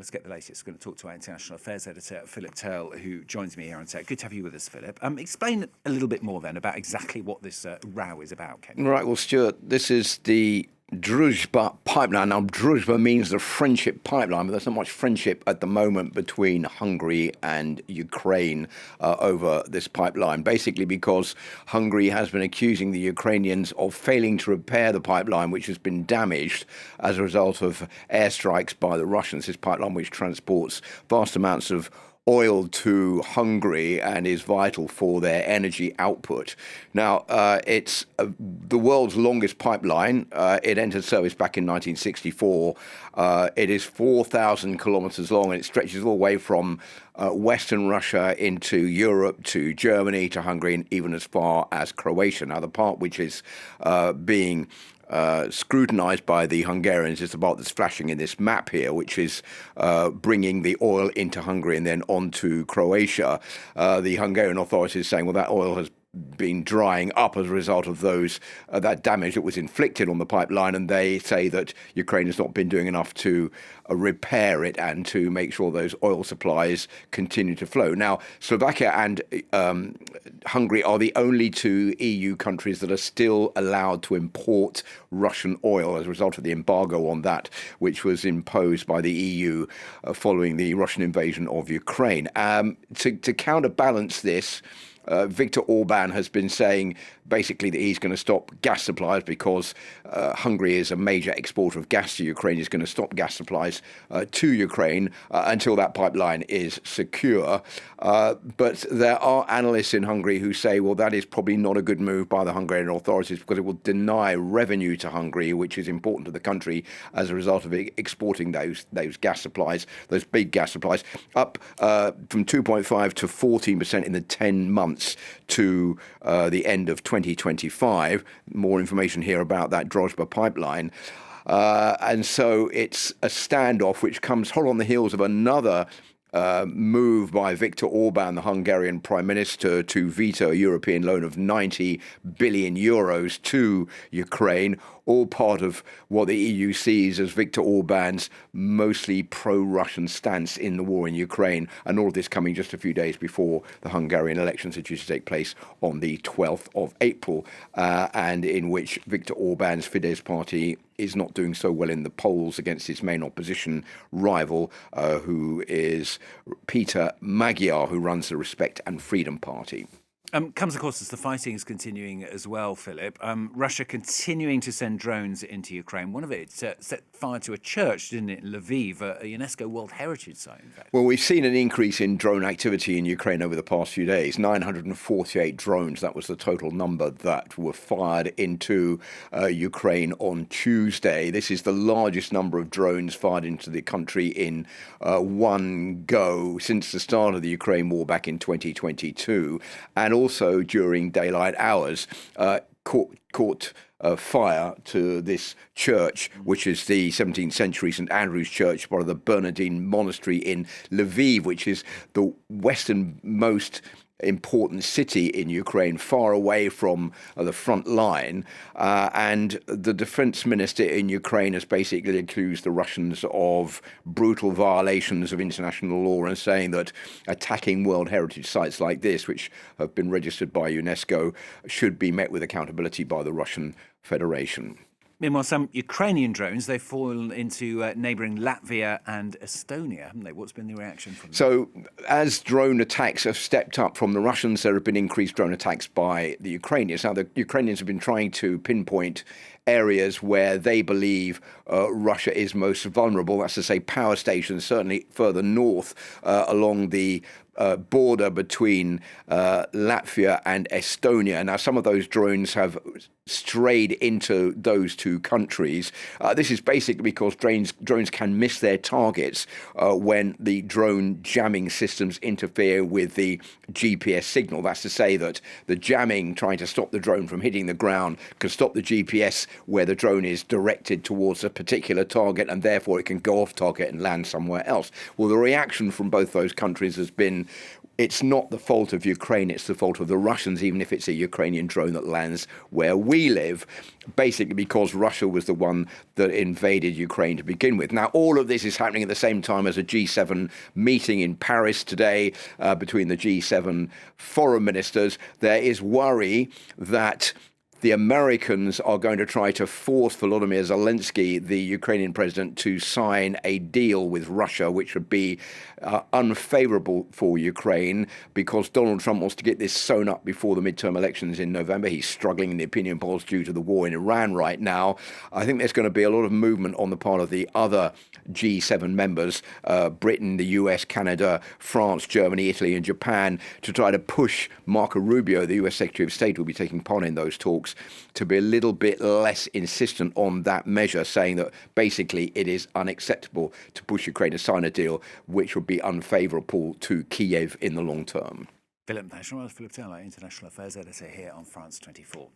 let's get the latest. We're going to talk to our international affairs editor, Philip Turle, who joins me here on set. Good to have you with us, Philip. Explain a little bit more then about exactly what this row is about, Ken. Right, well, Stuart, this is the Druzhba pipeline. Now, Druzhba means the friendship pipeline, but there's not much friendship at the moment between Hungary and Ukraine over this pipeline, basically because Hungary has been accusing the Ukrainians of failing to repair the pipeline, which has been damaged as a result of airstrikes by the Russians. This pipeline, which transports vast amounts of oil to Hungary and is vital for their energy output. Now, it's the world's longest pipeline. It entered service back in 1964. It is 4,000 kilometers long, and it stretches all the way from Western Russia into Europe, to Germany, to Hungary, and even as far as Croatia. Now, the part which is being scrutinized by the Hungarians is the part that's flashing in this map here, which is bringing the oil into Hungary and then on to Croatia. The Hungarian authorities saying, well, that oil has been drying up as a result of that damage that was inflicted on the pipeline, and they say that Ukraine has not been doing enough to repair it and to make sure those oil supplies continue to flow. Now, Slovakia and Hungary are the only two EU countries that are still allowed to import Russian oil as a result of the embargo on that, which was imposed by the EU following the Russian invasion of Ukraine. To counterbalance this, Viktor Orban has been saying basically that he's going to stop gas supplies because Hungary is a major exporter of gas to Ukraine. He's going to stop gas supplies to Ukraine until that pipeline is secure. But there are analysts in Hungary who say, well, that is probably not a good move by the Hungarian authorities because it will deny revenue to Hungary, which is important to the country as a result of exporting those gas supplies, those big gas supplies, up from 2.5 to 14% in the 10 months to the end of 2025. More information here about that Druzhba pipeline. And so it's a standoff which comes hot on the heels of another move by Viktor Orban, the Hungarian Prime Minister, to veto a European loan of 90 billion euros to Ukraine, all part of what the EU sees as Viktor Orban's mostly pro-Russian stance in the war in Ukraine, and all of this coming just a few days before the Hungarian elections are due to take place on the 12th of April, and in which Viktor Orban's Fidesz party is not doing so well in the polls against its main opposition rival, who is Peter Magyar, who runs the Respect and Freedom Party. Comes, of course, as the fighting is continuing as well, Philip. Russia continuing to send drones into Ukraine. One of it set fire to a church, didn't it, in Lviv, a UNESCO World Heritage Site, in fact. Well, we've seen an increase in drone activity in Ukraine over the past few days. 948 drones, that was the total number that were fired into Ukraine on Tuesday. This is the largest number of drones fired into the country in one go since the start of the Ukraine war back in 2022. And also during daylight hours, caught fire to this church, which is the 17th century St. Andrew's Church, part of the Bernardine Monastery in Lviv, which is the westernmost important city in Ukraine, far away from the front line. And the defense minister in Ukraine has basically accused the Russians of brutal violations of international law and saying that attacking World Heritage sites like this, which have been registered by UNESCO, should be met with accountability by the Russian Federation. Meanwhile, some Ukrainian drones, they've fallen into neighbouring Latvia and Estonia, haven't they? What's been the reaction from them? So, as drone attacks have stepped up from the Russians, there have been increased drone attacks by the Ukrainians. Now, the Ukrainians have been trying to pinpoint areas where they believe Russia is most vulnerable. That's to say, power stations, certainly further north along the border between Latvia and Estonia. Now, some of those drones have strayed into those two countries. This is basically because drones can miss their targets when the drone jamming systems interfere with the GPS signal. That's to say that the jamming, trying to stop the drone from hitting the ground, can stop the GPS where the drone is directed towards a particular target, and therefore it can go off target and land somewhere else. Well, the reaction from both those countries has been it's not the fault of Ukraine, it's the fault of the Russians, even if it's a Ukrainian drone that lands where we live, basically because Russia was the one that invaded Ukraine to begin with. Now, all of this is happening at the same time as a G7 meeting in Paris today between the G7 foreign ministers. There is worry that the Americans are going to try to force Volodymyr Zelensky, the Ukrainian president, to sign a deal with Russia, which would be unfavorable for Ukraine because Donald Trump wants to get this sewn up before the midterm elections in November. He's struggling in the opinion polls due to the war in Iran right now. I think there's going to be a lot of movement on the part of the other G7 members, Britain, the US, Canada, France, Germany, Italy, and Japan, to try to push Marco Rubio, the US Secretary of State, who will be taking part in those talks, to be a little bit less insistent on that measure, saying that basically it is unacceptable to push Ukraine to sign a deal which would be unfavourable to Kyiv in the long term. Philip, thanks very much. Philip Turle, International Affairs Editor here on France 24.